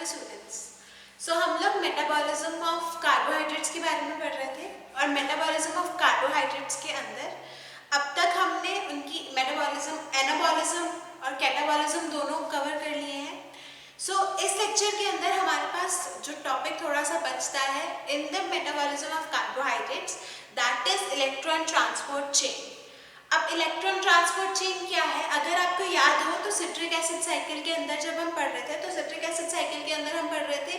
Students. हम लोग metabolism of carbohydrates के बारे में पढ़ रहे थे और मेटाबॉलिज्म ऑफ कार्बोहाइड्रेट्स के अंदर अब तक हमने उनकी मेटाबॉलिज्म, एनाबॉलिज्म और कैटाबॉलिज्म दोनों कवर कर लिए हैं। इस लेक्चर के अंदर हमारे पास जो टॉपिक थोड़ा सा बचता है इन the metabolism of carbohydrates, that is electron transport chain. अब इलेक्ट्रॉन ट्रांसपोर्ट चेन क्या है? अगर आपको याद हो तो सिट्रिक एसिड साइकिल के अंदर जब हम पढ़ रहे थे तो सिट्रिक एसिड साइकिल के अंदर हम पढ़ रहे थे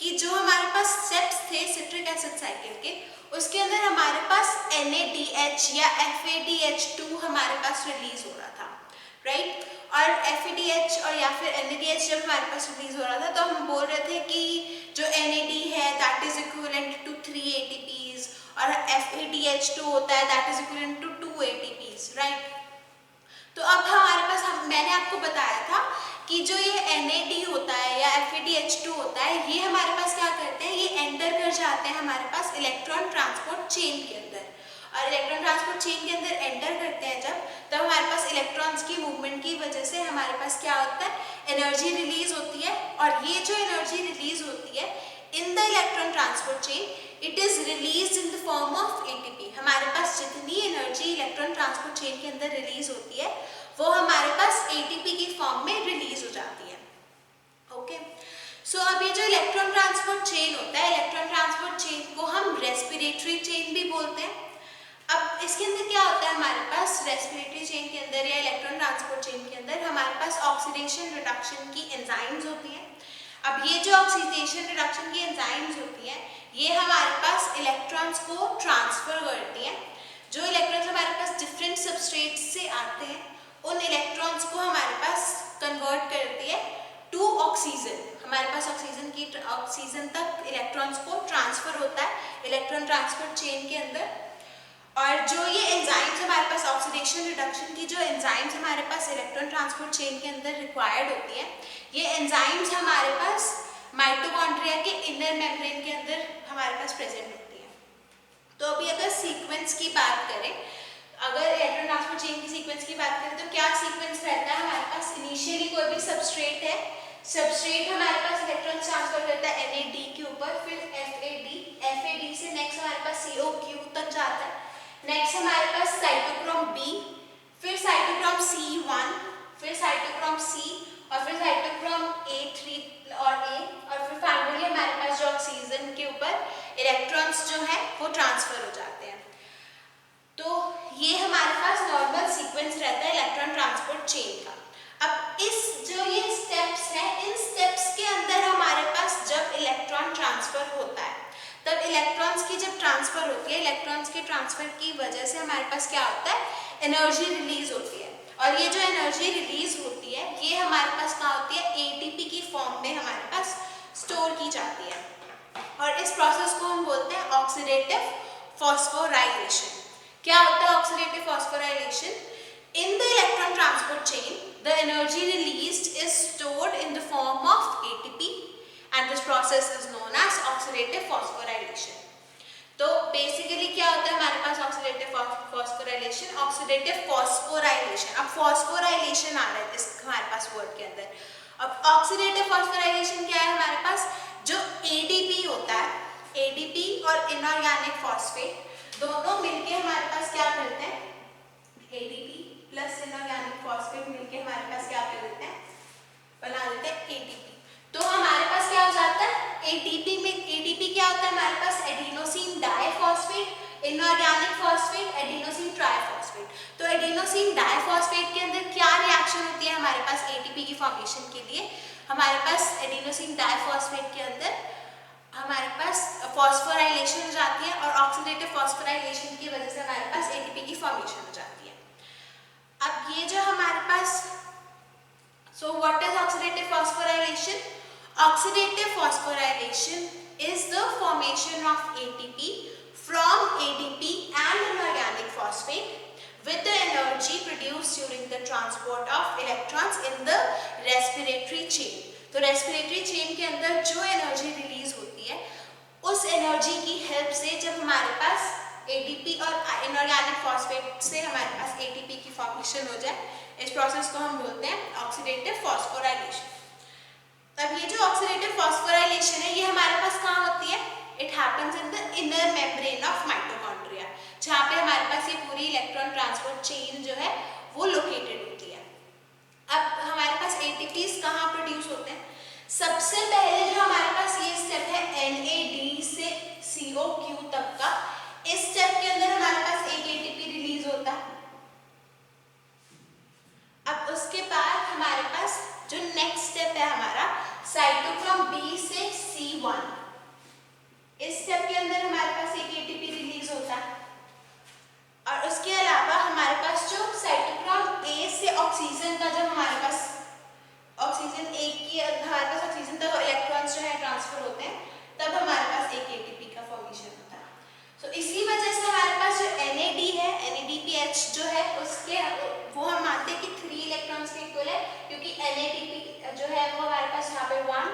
कि जो हमारे पास स्टेप्स थे सिट्रिक एसिड साइकिल के, उसके अंदर हमारे पास NADH या FADH2 हमारे पास रिलीज हो रहा था, राइट? और FADH और या फिर NADH जब हमारे पास रिलीज हो रहा था तो हम बोल रहे थे कि जो NAD है that is equivalent to 3 ATPs और FADH2 होता है that is equivalent to 2 ATPs, right? तो अब हमारे पास मैंने आपको बताया था कि जो ये NAD होता है या FADH2 होता है, ये हमारे पास क्या करते हैं, ये एंटर कर जाते हैं हमारे पास इलेक्ट्रॉन ट्रांसपोर्ट चेन के अंदर। और इलेक्ट्रॉन ट्रांसपोर्ट चेन के अंदर एंटर करते हैं तब हमारे पास इलेक्ट्रॉन्स की मूवमेंट की वजह से हमारे पास क्या होता है, एनर्जी रिलीज होती है। और ये जो एनर्जी रिलीज होती है in the electron transport chain, it is release in the form of ATP। हमारे पास जितनी एनर्जी इलेक्ट्रॉन ट्रांसपोर्ट चेन के अंदर रिलीज होती है वो हमारे पास ATP की फॉर्म में रिलीज हो जाती है। ओके, अब ये जो इलेक्ट्रॉन ट्रांसपोर्ट चेन होता है, इलेक्ट्रॉन ट्रांसपोर्ट चेन को हम रेस्पिरेटरी चेन भी बोलते हैं। अब इसके अंदर क्या होता है, हमारे पास रेस्पिरेटरी चेन के अंदर या इलेक्ट्रॉन ट्रांसपोर्ट चेन के अंदर हमारे पास ऑक्सीडेशन रिडक्शन की एंजाइम्स होती हैं। अब ये जो ऑक्सीडेशन रिडक्शन की एंजाइम्स होती हैं ये हमारे पास इलेक्ट्रॉन्स को ट्रांसफर करती हैं। जो इलेक्ट्रॉन्स हमारे पास डिफरेंट सबस्ट्रेट्स से आते हैं उन इलेक्ट्रॉन्स को हमारे पास कन्वर्ट करती है टू ऑक्सीजन। हमारे पास ऑक्सीजन तक इलेक्ट्रॉन्स को ट्रांसफर होता है इलेक्ट्रॉन ट्रांसपोर्ट चेन के अंदर। और जो ये एंजाइम्स हमारे पास ऑक्सीडेशन रिडक्शन की जो एंजाइम्स हमारे पास इलेक्ट्रॉन ट्रांसपोर्ट चेन के अंदर रिक्वायर्ड होती है, ये एंजाइम्स हमारे पास माइटोकॉन्ड्रिया के इनर मेम्ब्रेन के अंदर हमारे पास प्रेजेंट होती है। तो अभी अगर सीक्वेंस की बात करें, अगर इलेक्ट्रॉन ट्रांसपोर्ट चेन की सीक्वेंस की बात करें तो क्या सीक्वेंस रहता है हमारे पास? इनिशियली कोई भी सबस्ट्रेट है, सबस्ट्रेट हमारे पास इलेक्ट्रॉन ट्रांसफर करता है NAD के ऊपर, फिर FAD से नेक्स्ट हमारे पास COQ तक जाता है, नेक्स्ट हमारे पास साइटोक्रोम B, फिर साइटोक्रोम C1, फिर साइटोक्रोम C और फिर साइटोक्रोम A3 और A, और फिर फाइनली हमारे पास जो ऑक्सीजन के ऊपर इलेक्ट्रॉन्स जो है वो ट्रांसफर हो जाते हैं। तो ये हमारे पास नॉर्मल सीक्वेंस रहता है इलेक्ट्रॉन ट्रांसपोर्ट चेन का। अब इस जो ये स्टेप्स हैं, इन स्टेप्स के अंदर हमारे पास जब इलेक्ट्रॉन ट्रांसफर होता है तब इलेक्ट्रॉन्स की जब ट्रांसफर होती है, इलेक्ट्रॉन्स के ट्रांसफर की वजह से हमारे पास क्या होता है, एनर्जी रिलीज होती है। और ये जो एनर्जी रिलीज होती है ये हमारे पास क्या होती है, ATP की फॉर्म में हमारे पास स्टोर की जाती है। और इस प्रोसेस को हम बोलते हैं ऑक्सीडेटिव फॉस्फोराइलेशन। क्या होता है oxidative phosphorylation? In the electron transport chain the energy released is stored in the form of ATP and this process is known as oxidative phosphorylation। तो बेसिकली क्या होता है हमारे पास ऑक्सीडेटिव फॉस्फोराइलेशन, ऑक्सीडेटिव फॉस्फोराइलेशन। अब फॉस्फोराइलेशन आ रहा है इस हमारे पास वर्ड के अंदर। अब ऑक्सीडेटिव फॉस्फोराइलेशन क्या है हमारे पास, जो ADP होता है, ADP और इनऑर्गेनिक फॉस्फेट दोनों मिलके हमारे पास क्या करते हैं, ADP प्लस इनऑर्गेनिक फॉस्फेट मिलके हमारे पास क्या कर देते हैं, बना देते हैं ATP। तो हमारे पास क्या हो जाता है, ADP क्या होता है हमारे पास, adenosine diphosphate, inorganic phosphate, adenosine triphosphate. तो एडिनोसिन डाइफॉस्फेट के अंदर क्या रिएक्शन होती है हमारे पास ATP की फॉर्मेशन के लिए, हमारे पास एडिनोसिन डाइफॉस्फेट के अंदर हमारे पास फॉस्फोराइलेशन हो जाती है और ऑक्सीडेटिव फॉस्फोराइलेशन की वजह से हमारे पास ATP की फॉर्मेशन हो जाती है। अब ये जो हमारे पास, so what is oxidative phosphorylation? Oxidative phosphorylation is the formation of ATP from ADP and inorganic phosphate with the energy produced during the transport of electrons in the respiratory chain। तो respiratory chain के अंदर जो energy release होती है उस energy की help से जब हमारे पास ADP और इनऑर्गेनिक फॉस्फेट से हमारे पास ATP की फॉर्मेशन हो जाए, इस प्रोसेस को हम बोलते हैं ऑक्सीडेटिव फॉस्फोराइलेशन। अब ये जो ऑक्सीडेटिव फॉस्फोराइलेशन है ये हमारे पास कहाँ होती है? It happens in the inner membrane of mitochondria, जहाँ पे हमारे पास ये पूरी इलेक्ट्रॉन ट्रांसपोर्ट चेन जो है वो लोकेटेड होती है। अब हमारे पास एटीपीज कहाँ प्रोड्यूस होते हैं? सबसे पहले जो हमारे पास ये स्टेप है NAD से COQ तक का, इस स्टेप के अंदर हमारे पास एक एटीपी रिलीज होता है। अब उसके बाद हमारे पास जो नेक्स्ट स्टेप है हमारा साइटोक्रोम B से C1, इस स्टेप के अंदर हमारे पास एक एटीपी रिलीज होता है। और उसके अलावा हमारे पास जो साइटोक्रोम A से ऑक्सीजन का, जब हमारे पास ऑक्सीजन एक की हमारे पास ऑक्सीजन तक इलेक्ट्रॉन्स जो है ट्रांसफर होते हैं, तब हमारे पास एक एटीपी का फॉर्मेशन होता है। सो इसी वजह से हमारे पास जो NAD है, NADPH जो है उसके वो हम मानते हैं कि 3 इलेक्ट्रॉन्स के इक्वल है, क्योंकि NADP जो है वो हमारे पास यहाँ पे 1,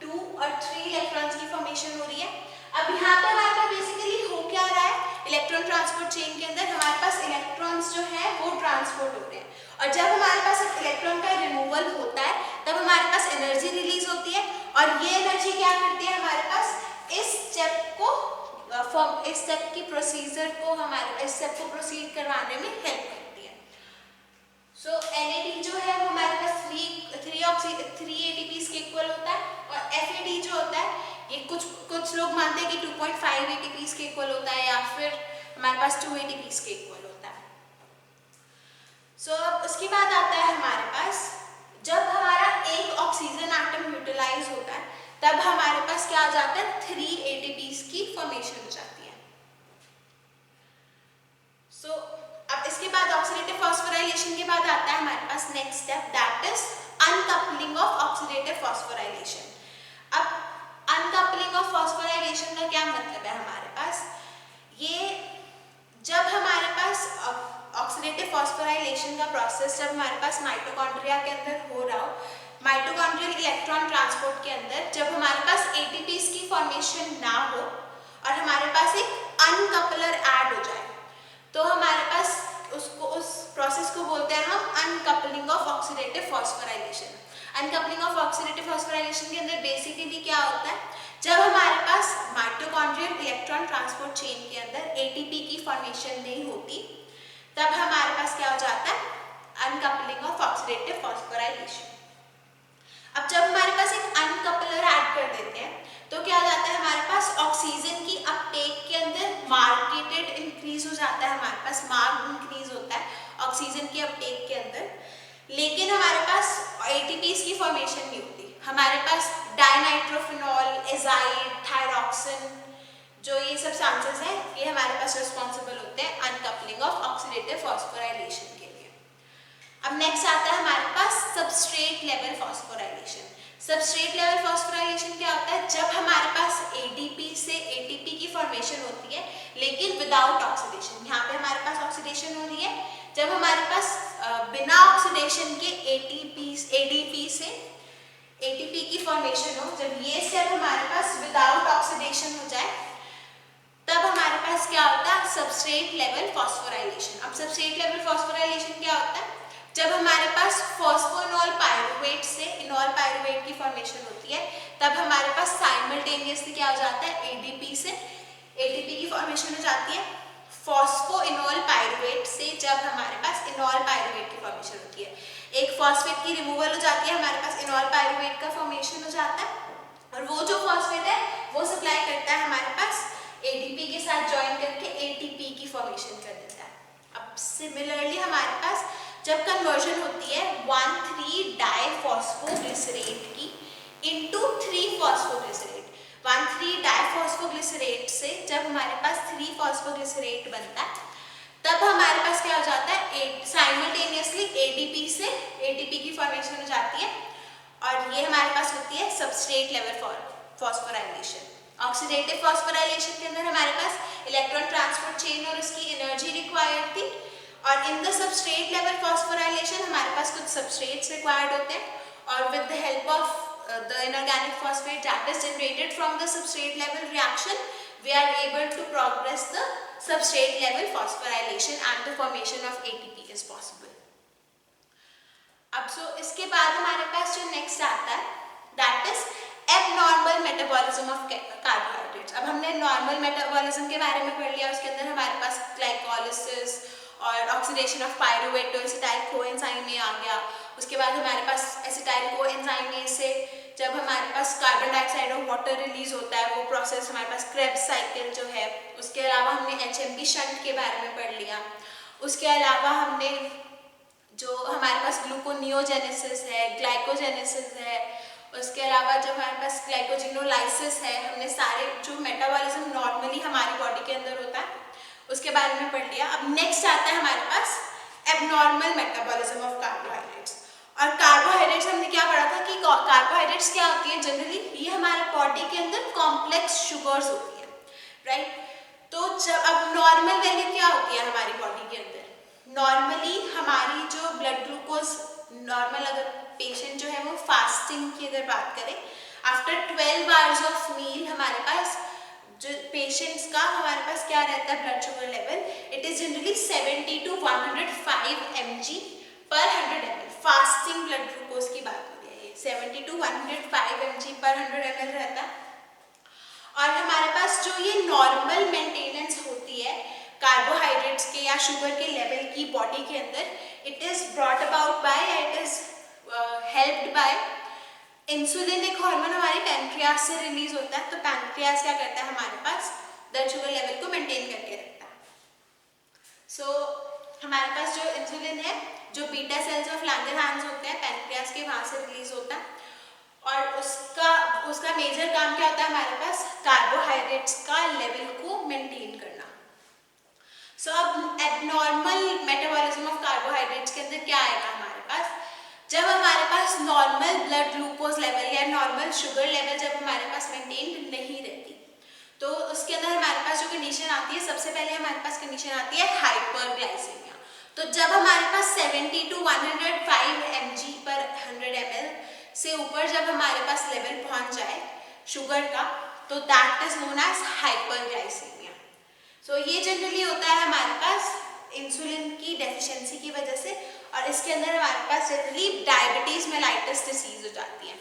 2 और 3 इलेक्ट्रॉन्स की फॉर्मेशन हो रही है। अब यहाँ पे हमारे पास बेसिकली हो क्या रहा है, इलेक्ट्रॉन ट्रांसपोर्ट चेन के अंदर हमारे पास इलेक्ट्रॉन्स जो है वो ट्रांसपोर्ट होते हैं, और जब हमारे पास इलेक्ट्रॉन का रिमूवल होता है तब हमारे पास एनर्जी रिलीज होती है, और ये एनर्जी क्या करती है हमारे पास इस स्टेप को इस स्टेप की प्रोसीजर को हमारे इस स्टेप को प्रोसीड करवाने में हेल्प करती है। सो NAD जो है वो हमारे पास 3 एटीपीज के इक्वल होता है, और FAD जो होता है ये कुछ लोग मानते हैं कि 2.5 एटीपीज के इक्वल होता है, या फिर हमारे पास 2 एटीपीज के इक्वल होता है। सो अब उसके बाद आता है हमारे पास जब हमारा एक ऑक्सीजन एटम यूटिलाइज होता है तब हमारे पास क्या आ जाता है, 3 एटीपीज की फॉर्मेशन हो जाती है। सो अब इसके बाद ऑक्सीडेटिव फॉस्फोराइलेशन के बाद आता है हमारे पास next step, that is uncoupling of oxidative phosphorylation. अब अनकपलिंग ऑफ फॉस्फोराइलेशन का क्या मतलब है हमारे पास, ये जब हमारे पास ऑक्सीडेटिव फॉस्फोराइलेशन का प्रोसेस जब हमारे पास माइटोकॉन्ड्रिया के अंदर हो रहा हो, माइटोकॉन्ड्रियल इलेक्ट्रॉन ट्रांसपोर्ट के अंदर जब हमारे पास एटीपीज की फॉर्मेशन ना हो और हमारे पास एक अनकपलर ऐड हो जाए, तो हमारे पास उस प्रोसेस को बोलते हैं हम uncoupling of oxidative phosphorylation. Uncoupling of oxidative phosphorylation के अंदर बेसिकली क्या होता है, जब हमारे पास माइटोकॉन्ड्रियल इलेक्ट्रॉन ट्रांसपोर्ट चेन के अंदर एटीपी की फॉर्मेशन नहीं होती, तब हमारे पास क्या हो जाता है, अनकपलिंग ऑफ ऑक्सीडेटिव फॉस्फोराइलेशन। अब जब हमारे पास एक अनकपलर ऐड कर देते हैं तो क्या हो जाता है, हमारे पास ऑक्सीजन की अपटेक के अंदर मार्केटेड इंक्रीज हो जाता है, हमारे पास मार्क इंक्रीज होता है ऑक्सीजन की अपटेक के अंदर, लेकिन हमारे पास एटीपीज की फॉर्मेशन नहीं होती। हमारे पास डाइनाइट्रोफिनॉल, एजाइड, थायरॉक्सिन जो ये सब सब्सटेंसेस हैं ये हमारे पास रिस्पॉन्सिबल होते हैं अनकपलिंग ऑफ ऑक्सीडेटिव फॉस्फोराइलेशन के लिए। अब नेक्स्ट आता है हमारे पास substrate level phosphorylation. Substrate level phosphorylation क्या होता है, जब हमारे पास एडीपी से एटीपी की फॉर्मेशन होती है लेकिन विदाउट ऑक्सीडेशन। यहाँ पे हमारे पास ऑक्सीडेशन हो रही है, जब हमारे पास बिना ऑक्सीडेशन के एडीपी से एटीपी की फॉर्मेशन हो, जब ये स्टेप हमारे पास विदाउट ऑक्सीडेशन हो जाए तब हमारे पास क्या होता है, सबस्ट्रेट लेवल फॉस्फोराइलेशन। अब सबस्ट्रेट लेवल फॉस्फोराइलेशन क्या होता है, जब हमारे पास फॉस्फोइनॉल पायरुवेट से इनॉल पायरुवेट की फॉर्मेशन होती है तब हमारे पास साइमल्टेनियसली क्या हो जाता है, एडीपी से एटीपी की फॉर्मेशन हो जाती है। फॉस्फोइनॉल पायरुवेट से जब हमारे पास इनॉल पायरुवेट की फॉर्मेशन होती है, एक फॉस्फेट की रिमूवल हो जाती है, हमारे पास इनॉल पायरुवेट का फॉर्मेशन हो जाता है, और वो जो फॉस्फेट है वो सप्लाई करता है हमारे पास एडीपी के साथ ज्वाइन करके एटीपी की फॉर्मेशन कर देता है। अब सिमिलरली हमारे पास जब कन्वर्जन होती है 1,3-डाइफॉस्फोग्लिसरेट की इनटू 3-फॉस्फोग्लिसरेट, 1,3-डाइफॉस्फोग्लिसरेट से जब हमारे पास 3-फॉस्फोग्लिसरेट बनता है तब हमारे पास क्या हो जाता है, साइमल्टेनियसली एडीपी से एटीपी की फॉर्मेशन हो जाती है, और ये हमारे पास होती है substrate level phosphorylation. Oxidative phosphorylation के अंदर हमारे पास इलेक्ट्रॉन ट्रांसपोर्ट चेन और उसकी एनर्जी रिक्वायर्ड थी, और in the substrate level phosphorylation हमारे पास कुछ सबस्ट्रेट्स रिक्वायर्ड होते हैं, और with the help of the inorganic phosphate that is generated from the substrate level reaction, we are able to progress the substrate level phosphorylation and the formation of ATP is possible. अब इसके बाद हमारे पास जो next आता है that metabolism of carbohydrates. अब हमने normal metabolism के बारे में पढ़ लिया, उसके अंदर हमारे पास ग्लाइकोलिसिस और ऑक्सीडेशन ऑफ पायरूवेट तो एसिटाइल कोएंजाइम में आ गया। उसके बाद हमारे पास एसिटाइल कोएंजाइम में से जब हमारे पास कार्बन डाइऑक्साइड और वाटर रिलीज होता है, वो प्रोसेस हमारे पास क्रेब्स साइकिल जो है। उसके अलावा हमने एचएमपी शंट के बारे में पढ़ लिया। उसके अलावा हमने जो हमारे पास ग्लूकोनियोजेनेसिस है, ग्लाइकोजेनेसिस है, उसके अलावा जब हमारे पास ग्लाइकोजिनोलाइसिस है, हमने सारे जो मेटाबॉलिज्म नॉर्मली हमारी बॉडी के अंदर होता है उसके बारे में पढ़ लिया। अब नेक्स्ट आता है हमारे पास एबनॉर्मल मेटाबॉलिज्म ऑफ कार्बोहाइड्रेट्स। और कार्बोहाइड्रेट्स हमने क्या पढ़ा था कि कार्बोहाइड्रेट्स क्या होती है, जनरली ये हमारे बॉडी के अंदर कॉम्प्लेक्स शुगर्स होती है, राइट। तो जब अब नॉर्मल वैल्यू क्या होती है हमारी बॉडी के अंदर, नॉर्मली हमारी जो ब्लड ग्लूकोज नॉर्मल, अगर पेशेंट जो है वो फास्टिंग की अगर बात करें, आफ्टर 12 आवर्स ऑफ मील हमारे पास जो पेशेंट्स का हमारे पास क्या रहता है blood sugar level, it is generally 70 to 105 mg पर 100 ml। फास्टिंग ब्लड ग्लूकोज की बात हो रही है, 70 to 105 mg पर 100 ml रहता है। और हमारे पास जो ये नॉर्मल मेंटेनेंस होती है कार्बोहाइड्रेट्स के या शुगर के लेवल की बॉडी के अंदर, it is brought about by, it is helped bye insulin. एक हार्मोन हमारे पैनक्रियास से रिलीज होता है, तो पैनक्रियास क्या करता है हमारे पास ब्लड शुगर लेवल को मेंटेन करके रखता है। सो हमारे पास जो इंसुलिन है, जो बीटा सेल्स ऑफ लैंगरहैंस होते हैं पैनक्रियास के, वहां से रिलीज होता है। और उसका मेजर काम क्या होता है हमारे पास, कार्बोहाइड्रेट्स का लेवल को मेंटेन करना। सो अब एबनॉर्मल मेटाबॉलिज्म ऑफ कार्बोहाइड्रेट्स के अंदर क्या आएगा हमारे पास, जब हमारे पास नॉर्मल ब्लड ग्लूकोज लेवल या नॉर्मल शुगर लेवल जब हमारे पास मेंटेन नहीं रहती, तो उसके अंदर हमारे पास जो कंडीशन आती है, सबसे पहले हमारे पास कंडीशन आती है हाइपरग्लाइसीमिया। तो जब हमारे पास 70 to 105 mg पर 100 ml से ऊपर जब हमारे पास लेवल पहुंच जाए शुगर का, तो that is known as hyperglycemia. So ये जनरली होता है हमारे पास इंसुलिन की डेफिशिएंसी की वजह से, और इसके अंदर हमारे पास जनरली डायबिटीज मेलाइटस डिसीज हो जाती है।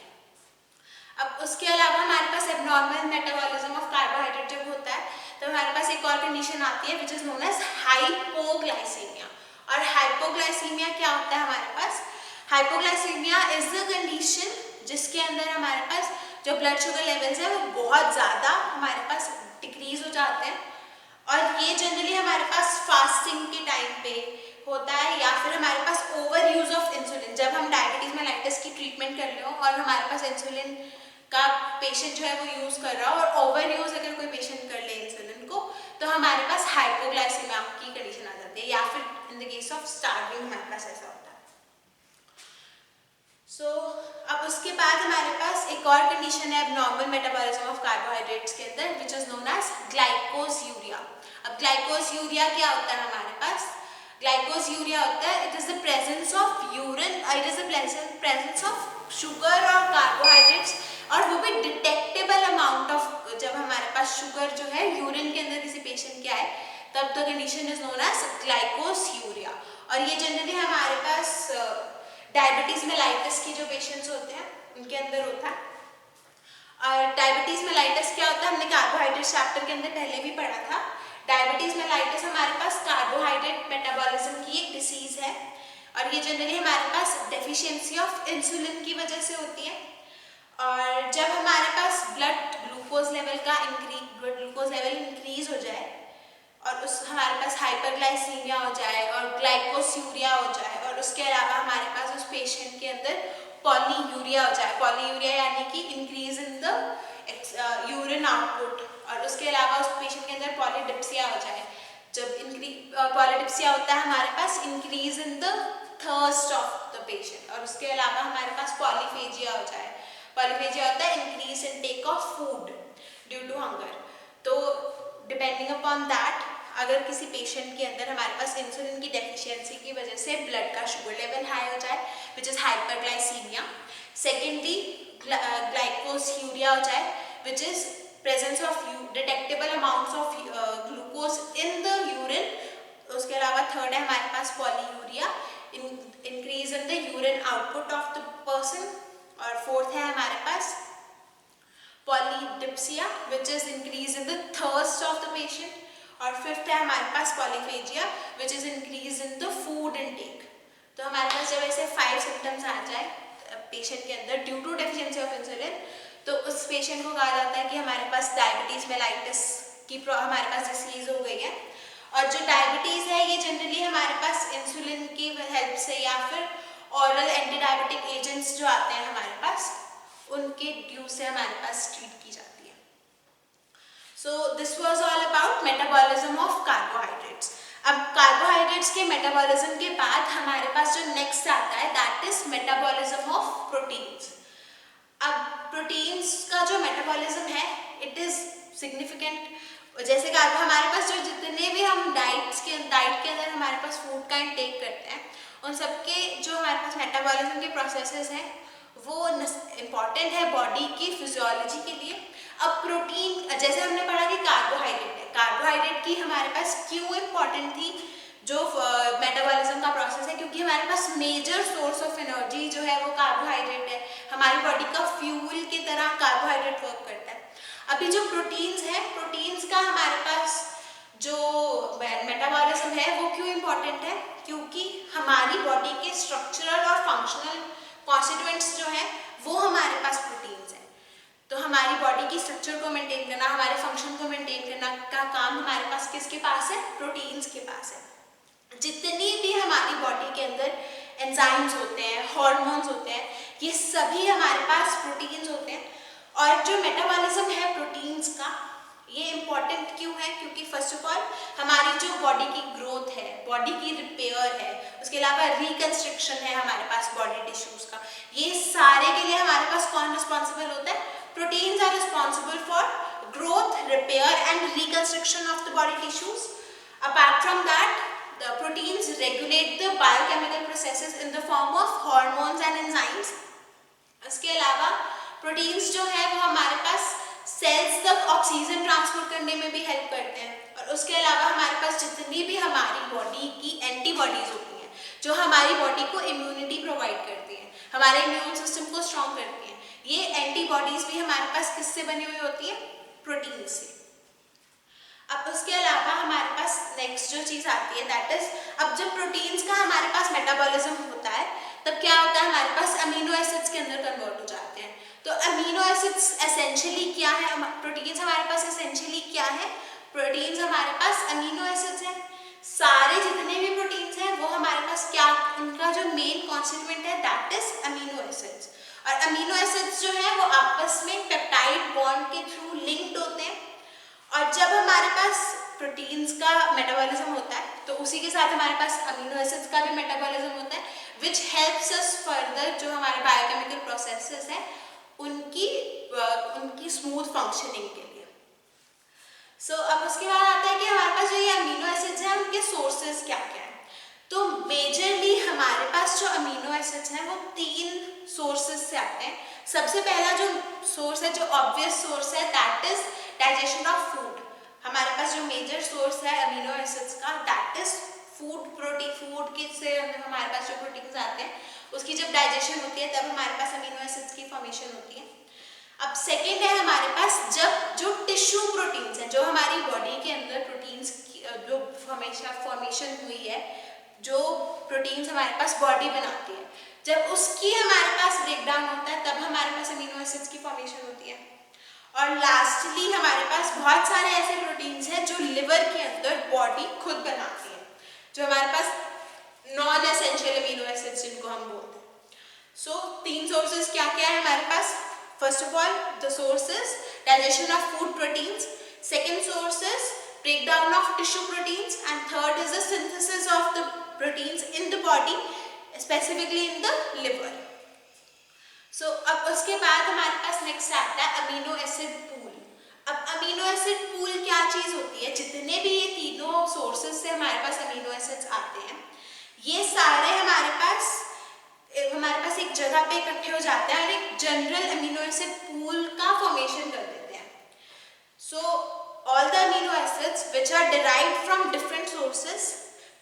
अब उसके अलावा हमारे पास एबनॉर्मल मेटाबॉलिज्म ऑफ कार्बोहाइड्रेट जब होता है, तो हमारे पास एक और कंडीशन आती है which is known as hypoglycemia. और हाइपोग्लाइसीमिया क्या होता है हमारे पास, हाइपोग्लाइसीमिया इज द कंडीशन जिसके अंदर हमारे पास जो ब्लड शुगर लेवल्स है वो बहुत ज़्यादा हमारे पास डिक्रीज हो जाते हैं। और ये जनरली हमारे पास फास्टिंग के टाइम पे होता है, या फिर हमारे पास ओवर यूज ऑफ इंसुलिन, जब हम डायबिटीज मेलाइटस की ट्रीटमेंट कर रहे हो और हमारे पास इंसुलिन का पेशेंट जो है वो यूज कर रहा हो, और ओवर यूज अगर कोई पेशेंट कर ले इंसुलिन को, तो हमारे पास हाइपोग्लाइसीमिया की कंडीशन आ जाती है, या फिर in the case of starving हमारे पास ऐसा होता है। सो अब उसके बाद हमारे पास एक और कंडीशन है एबनॉर्मल मेटाबॉलिज्म ऑफ कार्बोहाइड्रेट्स के अंदर विच इज नोन एज ग्लाइकोस्यूरिया। अब ग्लाइकोस्यूरिया क्या होता है हमारे पास, ग्लाइकोस्यूरिया होता है it is the presence of urine, it is the presence of sugar और कार्बोहाइड्रेट्स, और वो भी डिटेक्टेबल अमाउंट ऑफ, जब हमारे पास शुगर जो है यूरिन के अंदर किसी पेशेंट के आए, तब the condition is known as glycosuria. और ये जनरली हमारे पास डायबिटीज मेलाइटस की जो पेशेंट्स होते हैं उनके अंदर होता है। और डायबिटीज मेलाइटस क्या होता है, हमने कार्बोहाइड्रेट चैप्टर के अंदर पहले भी पढ़ा था। डायबिटीज मेलाइटस हमारे पास कार्बोहाइड्रेट मेटाबॉलिज्म की एक डिसीज है, और ये जनरली हमारे पास डेफिशिएंसी ऑफ इंसुलिन की वजह से होती है। और जब हमारे पास ब्लड ग्लूकोज लेवल इंक्रीज हो जाए, और उस हमारे पास हाइपरग्लाइसीमिया हो जाए और ग्लाइकोस्यूरिया हो जाए, और उसके अलावा हमारे पास उस पेशेंट के अंदर पॉलीयूरिया हो जाए, पॉलीयूरिया यानी कि increase in the urine output, और उसके अलावा उस पेशेंट के अंदर पॉलीडिप्सिया हो जाए। जब पॉलीडिप्सिया होता है हमारे पास increase in the thirst of the patient, और उसके अलावा हमारे पास पॉलीफेजिया हो जाए, पॉलीफेजिया होता है increase in take of food due to hunger. तो डिपेंडिंग अपॉन दैट, अगर किसी पेशेंट के अंदर हमारे पास इंसुलिन की डेफिशिएंसी की वजह से ब्लड का शुगर लेवल हाई हो जाए which is hyperglycemia, secondly glycosuria हो जाए which is presence of detectable amounts of glucose in the urine, उसके अलावा थर्ड है हमारे पास polyuria, increase in the urine output of the person, और फोर्थ है हमारे पास polydipsia which is increase in the thirst of the patient, और फिफ्थ है हमारे पास polyphagia which is increase in the food intake. तो हमारे पास जब ऐसे 5 सिम्टम्स आ जाए पेशेंट के अंदर due to deficiency of insulin, तो उस पेशेंट को कहा जाता है कि हमारे पास डायबिटीज मेलाइटिस की हमारे पास डिसीज हो गई है। और जो डायबिटीज है ये जनरली हमारे पास इंसुलिन की हेल्प से या फिर ऑरल एंटी डायबिटिक एजेंट्स जो आते हैं हमारे पास उनके ड्यू से हमारे पास ट्रीट की जाती है। So this was all about metabolism of carbohydrates. अब कार्बोहाइड्रेट्स के मेटाबॉलिज्म के बाद हमारे पास जो नेक्स्ट आता है that is metabolism of proteins. अब प्रोटीन्स का जो मेटाबॉलिज्म है इट इज सिग्निफिकेंट। जैसे कार्बो हमारे पास जो जितने भी हम डाइट के अंदर हमारे पास फूड का इंटेक करते हैं उन सबके जो हमारे पास मेटाबॉलिज्म के प्रोसेसेस हैं वो इम्पॉर्टेंट है बॉडी की फिजियोलॉजी के लिए। अब प्रोटीन जैसे हमने पढ़ा कि कार्बोहाइड्रेट है, कार्बोहाइड्रेट की हमारे पास क्यों इम्पॉर्टेंट थी जो मेटाबॉलिज्म का प्रोसेस है, क्योंकि हमारे पास मेजर सोर्स ऑफ एनर्जी जो है वो कार्बोहाइड्रेट है। हमारी बॉडी का फ्यूल की तरह कार्बोहाइड्रेट वर्क करता है। अभी जो प्रोटीन्स है, प्रोटीन्स का हमारे पास जो मेटाबॉलिज्म है वो क्यों इम्पॉर्टेंट है, क्योंकि हमारी बॉडी के स्ट्रक्चरल और फंक्शनल कॉन्स्टिट्यूएंट्स जो है वो हमारे पास प्रोटीन्स हैं। तो हमारी बॉडी की स्ट्रक्चर को मेंटेन करना, हमारे फंक्शन को मेंटेन करना का काम हमारे पास किसके पास है, प्रोटीन्स के पास है। जितनी भी हमारी बॉडी के अंदर एंजाइम्स होते हैं, हार्मोन्स होते हैं, ये सभी हमारे पास प्रोटीन्स होते हैं। और जो मेटाबॉलिज्म है प्रोटीन्स का ये इम्पॉर्टेंट क्यों है, क्योंकि फर्स्ट ऑफ ऑल हमारी जो बॉडी की ग्रोथ है, बॉडी की रिपेयर है, उसके अलावा रिकंस्ट्रक्शन है हमारे पास बॉडी टिश्यूज का, ये सारे के लिए हमारे पास कौन रिस्पॉन्सिबल होता है, proteins are responsible for growth, repair and reconstruction of the body tissues. Apart from that the proteins regulate the biochemical processes in the form of hormones and enzymes। इसके अलावा प्रोटीन्स जो है वो हमारे पास सेल्स तक oxygen transport करने में भी हेल्प करते हैं। और उसके अलावा हमारे पास जितनी भी हमारी बॉडी की एंटीबॉडीज होती हैं जो हमारी बॉडी को इम्यूनिटी प्रोवाइड करती हैं, हमारे इम्यून सिस्टम को स्ट्रॉन्ग करती हैं, ये एंटीबॉडीज भी हमारे पास किससे बनी हुई होती है, प्रोटीन से। अब उसके अलावा हमारे पास नेक्स्ट जो चीज़ आती है दैट इज, अब जब प्रोटीन्स का हमारे पास मेटाबॉलिज्म होता है तब क्या होता है, हमारे पास अमीनो एसिड्स के अंदर कन्वर्ट हो जाते हैं। तो अमीनो एसिड्स एसेंशियली क्या है, प्रोटीन्स हमारे पास एसेंशियली क्या है, प्रोटीन्स हमारे पास अमीनो एसिड्स हैं। सारे जितने भी प्रोटीन्स हैं वो हमारे पास क्या, उनका जो मेन कॉन्स्टिट्यूएंट है दैट इज अमीनो एसिड्स। और अमीनो एसिड्स जो है वो आपस में पेप्टाइड बॉन्ड के थ्रू लिंक्ड होते हैं। और जब हमारे पास प्रोटीन्स का मेटाबॉलिज्म होता है तो उसी के साथ हमारे पास अमीनो एसिड्स का भी मेटाबॉलिज्म होता है विच हेल्प्स अस फर्दर जो हमारे बायोकेमिकल प्रोसेसेस हैं उनकी स्मूथ फंक्शनिंग के लिए। सो अब उसके बाद आता है कि हमारे पास जो ये अमीनो एसिड्स हैं उनके सोर्सेज क्या क्या हैं। तो मेजरली हमारे पास जो अमीनो एसिड्स हैं वो 3 सोर्सेज से आते हैं। सबसे पहला जो सोर्स है, जो ऑब्वियस सोर्स है that is digestion of food. हमारे पास जो मेजर सोर्स है अमीनो एसिड्स का that is food, protein, food के से हमारे पास जो प्रोटीन्स आते हैं उसकी जब डाइजेशन होती है तब हमारे पास अमीनो एसिड्स की फॉर्मेशन होती है। अब सेकेंड है हमारे पास जब जो टिश्यू प्रोटीन्स हैं, जो हमारी बॉडी के अंदर प्रोटीन्स की जो फॉर्मेशन हुई है, जो प्रोटीन्स हमारे पास बॉडी बनाती है, जब उसकी हमारे पास ब्रेकडाउन होता है तब हमारे पास अमीनो एसिड्स की फॉर्मेशन होती है। और लास्टली हमारे पास बहुत सारे ऐसे प्रोटीन्स हैं जो लिवर के अंदर बॉडी खुद बनाती है, जो हमारे पास नॉन एसेंशियल अमीनो एसिड्स जिनको हम बोलते हैं। सो 3 सोर्सेज क्या क्या है हमारे पास, first of all the sources digestion of food proteins, second source is breakdown of tissue proteins, and third is the synthesis of the proteins in the body, specifically in the liver. So अब उसके बाद हमारे पास next आता है amino acid pool. अब amino acid pool क्या चीज़ होती है, जितने भी ये तीनों सोर्सेज से हमारे पास अमीनो एसिड्स आते हैं ये सारे हमारे पास एक जगह पे इकट्ठे हो जाते हैं और एक जनरल अमीनो एसिड पूल का फॉर्मेशन कर देते हैं। सो all the amino acids which are derived from different sources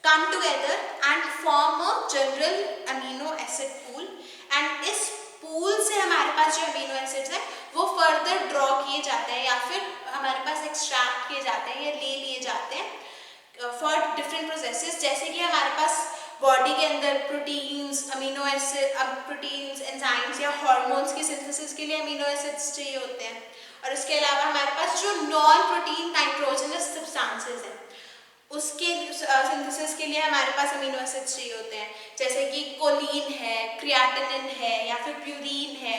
come together and form a general amino acid pool, and इस pool से हमारे पास जो amino acids है वो further draw किए जाते हैं या फिर हमारे पास एक्सट्रैक्ट किए जाते हैं या ले लिए जाते हैं फॉर डिफरेंट प्रोसेसेस। जैसे कि हमारे पास बॉडी के अंदर प्रोटीन्स, अमीनो एसिड, अब प्रोटीन्स, एंजाइम्स या हार्मोन्स की सिंथेसिस के लिए अमीनो एसिड्स चाहिए होते हैं। और उसके अलावा हमारे पास जो नॉन प्रोटीन नाइट्रोजनस सब्सटेंसेस हैं उसके सिंथेसिस के लिए हमारे पास अमीनो एसिड्स चाहिए होते हैं, जैसे कि कोलिन है, क्रिएटिनिन है या फिर प्यूरीन है,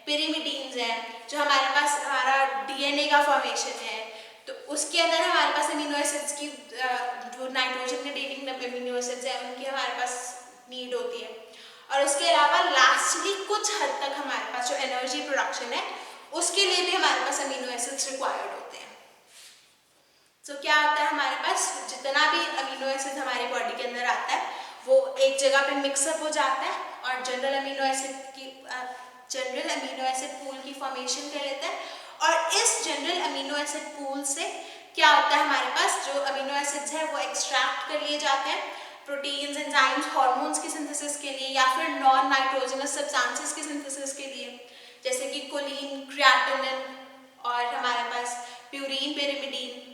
पिरिमिडीन्स हैं, जो हमारे पास हमारा डीएनए का फॉर्मेशन है। तो उसके अंदर हमारे पास अमीनो एसिड्स की जो नाइट्रोजन कंटेनिंग अमीनो एसिड्स हैं उनकी हमारे पास नीड होती है। और उसके अलावा लास्टली कुछ हद तक हमारे पास जो एनर्जी प्रोडक्शन है उसके लिए भी हमारे पास अमीनो एसिड्स रिक्वायर्ड होते हैं। तो क्या होता है, हमारे पास जितना भी अमीनो एसिड हमारी बॉडी के अंदर आता है वो एक जगह पे मिक्सअप हो जाता है और जनरल अमीनो एसिड पूल की फॉर्मेशन कर लेता है। और इस जनरल अमीनो एसिड पूल से क्या होता है, हमारे पास जो अमीनो एसिड्स है वो एक्सट्रैक्ट कर लिए जाते हैं प्रोटीन्स, एंजाइम्स, हार्मोन्स की सिंथेसिस के लिए या फिर नॉन नाइट्रोजनस सब्सटेंसेस की सिंथेसिस के लिए, जैसे कि कोलिन, क्रिएटिनिन और हमारे पास प्यूरीन, पिरिमिडीन।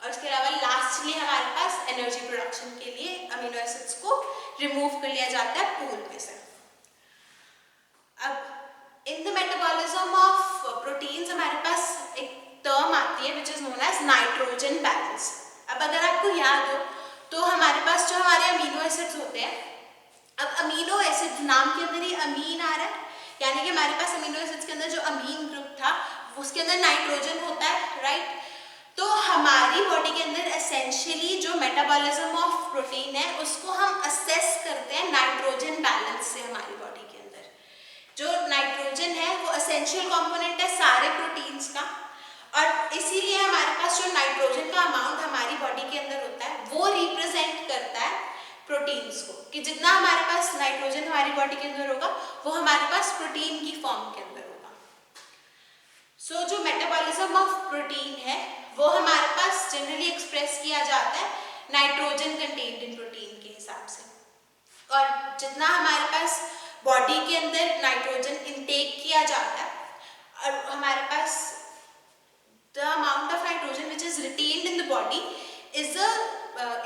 और उसके अलावा लास्टली हमारे पास एनर्जी प्रोडक्शन के लिए अमीनो एसिड्स को रिमूव कर लिया जाता है पूल में से। अब in the metabolism of proteins हमारे पास एक टर्म आती है which is known as nitrogen balance. अब अगर आपको याद हो तो हमारे पास जो हमारे अमीनो एसिड्स होते हैं, अब अमीनो एसिड नाम के अंदर ही अमीन आ रहा है, यानी कि हमारे पास अमीनो एसिड्स के अंदर जो अमीन ग्रुप था उसके अंदर नाइट्रोजन होता है, राइट। तो हमारी बॉडी के अंदर एसेंशियली जो मेटाबॉलिज्म ऑफ प्रोटीन है उसको हम असेस करते हैं नाइट्रोजन बैलेंस से। हमारी बॉडी के अंदर जो नाइट्रोजन है वो एसेंशियल कंपोनेंट है सारे प्रोटीन्स का, और इसीलिए हमारे पास जो नाइट्रोजन का अमाउंट हमारी बॉडी के अंदर होता है वो रिप्रेजेंट करता है प्रोटीन्स को, कि जितना हमारे पास नाइट्रोजन हमारी बॉडी के अंदर होगा वो हमारे पास प्रोटीन की फॉर्म के अंदर होगा। सो जो मेटाबॉलिज्म ऑफ प्रोटीन है वो हमारे पास जनरली एक्सप्रेस किया जाता है नाइट्रोजन कंटेन्ड इन प्रोटीन के हिसाब से। और जितना हमारे पास बॉडी के अंदर नाइट्रोजन इनटेक किया जाता है और हमारे पास the amount of nitrogen which is retained in the body is the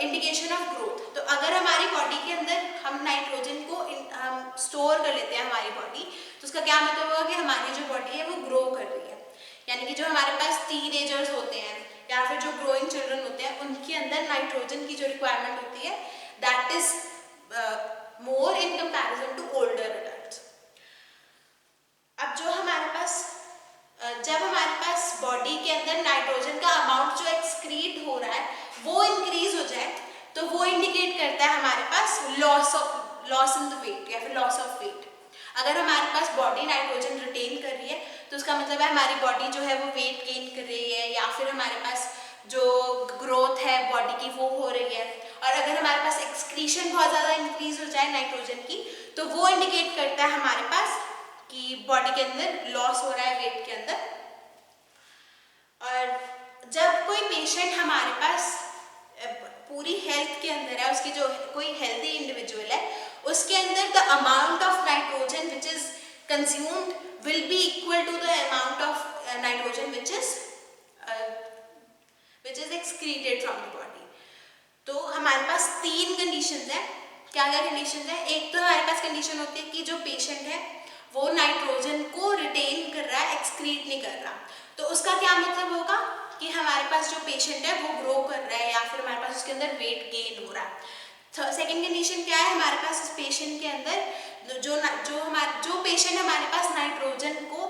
indication of growth। तो अगर हमारी बॉडी के अंदर हम नाइट्रोजन को हम स्टोर कर लेते हैं हमारी बॉडी, तो उसका क्या मतलब होगा कि हमारी जो बॉडी है वो ग्रो कर रही है। यानी कि जो हमारे पास टीनेजर्स होते हैं या फिर जो ग्रोइंग चिल्ड्रन होते हैं उनके अंदर नाइट्रोजन की जो रिक्वायरमेंट होती है that is more in comparison to older adults. अब जो हमारे पास जब हमारे पास बॉडी के अंदर नाइट्रोजन का अमाउंट जो एक्सक्रीट हो रहा है वो इंक्रीज हो जाए तो वो इंडिकेट करता है हमारे पास लॉस इन द वेट या फिर लॉस ऑफ वेट। अगर हमारे पास बॉडी नाइट्रोजन रिटेन कर रही है तो उसका मतलब है हमारी बॉडी जो है वो वेट गेन कर रही है या फिर हमारे पास जो ग्रोथ है बॉडी की वो हो रही है। और अगर हमारे पास एक्सक्रीशन बहुत ज़्यादा इंक्रीज हो जाए नाइट्रोजन की तो वो इंडिकेट करता है हमारे पास कि बॉडी के अंदर लॉस हो रहा है वेट के अंदर। और जब कोई पेशेंट हमारे पास पूरी हेल्थ के अंदर है, उसकी जो कोई हेल्दी इंडिविजुअल है उसके अंदर the amount of nitrogen which is consumed will be equal to the amount of nitrogen which is excreted from the body. तो हमारे पास तीन कंडीशंस हैं। क्या क्या कंडीशंस हैं? एक तो हमारे पास कंडीशन होती है कि जो पेशेंट है वो नाइट्रोजन को रिटेन कर रहा है, एक्सक्रीट नहीं कर रहा। तो उसका क्या मतलब होगा कि हमारे पास जो पेशेंट है वो ग्रो कर रहा है या फिर हमारे पास उसके अंदर वेट गेन हो रहा है। सेकेंड कंडीशन क्या है? हमारे पास इस पेशेंट के अंदर जो पेशेंट हमारे पास नाइट्रोजन को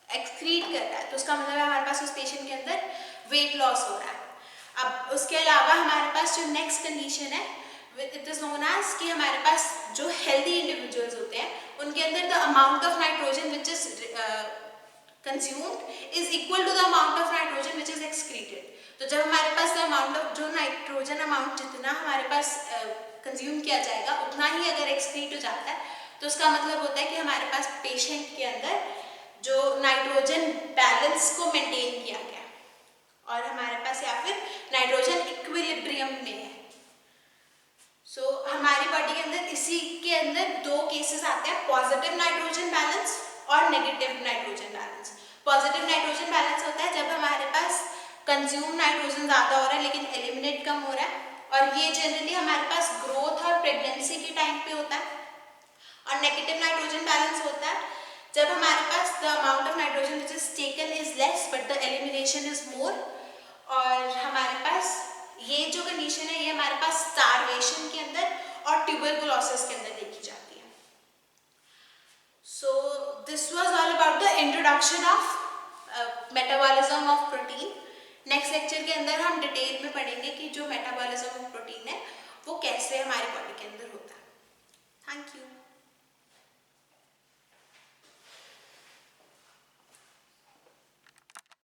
एक्सक्रीट कर रहा है तो उसका मतलब है हमारे पास उस पेशेंट के अंदर वेट लॉस हो रहा है। अब उसके अलावा हमारे पास जो नेक्स्ट कंडीशन है इट इज नोन एज कि हमारे पास जो हेल्दी इंडिविजुअल्स होते हैं उनके अंदर the amount of nitrogen which is consumed is equal to the amount of nitrogen which is excreted. तो जब हमारे पास द अमाउंट ऑफ जो नाइट्रोजन अमाउंट जितना हमारे पास कंज्यूम किया जाएगा उतना ही अगर एक्सक्रीट हो जाता है तो उसका मतलब होता है कि हमारे पास पेशेंट के अंदर जो नाइट्रोजन बैलेंस को मेंटेन किया गया और हमारे पास या फिर नाइट्रोजन इक्विलिब्रियम में है। सो हमारी बॉडी के अंदर इसी के अंदर दो केसेस आते हैं, पॉजिटिव नाइट्रोजन बैलेंस और negative nitrogen balance. Positive nitrogen balance होता है जब हमारे पास कंज्यूम नाइट्रोजन ज़्यादा हो रहा है लेकिन एलिमिनेट कम हो रहा है, और ये जनरली हमारे पास ग्रोथ और प्रेगनेंसी के टाइम पे होता है। और नेगेटिव नाइट्रोजन बैलेंस होता है जब हमारे पास the amount of nitrogen which is taken is less but the elimination is more, और हमारे पास ये जो कंडीशन है ये हमारे पास स्टारवेशन के अंदर और ट्यूबरकुलोसिस के अंदर देखी जाती है। So this was all about the introduction of metabolism of protein. Next lecture के अंदर हम डिटेल में पढ़ेंगे कि जो मेटाबॉलिज्म ऑफ प्रोटीन है वो कैसे हमारे बॉडी के अंदर होता है। Thank you.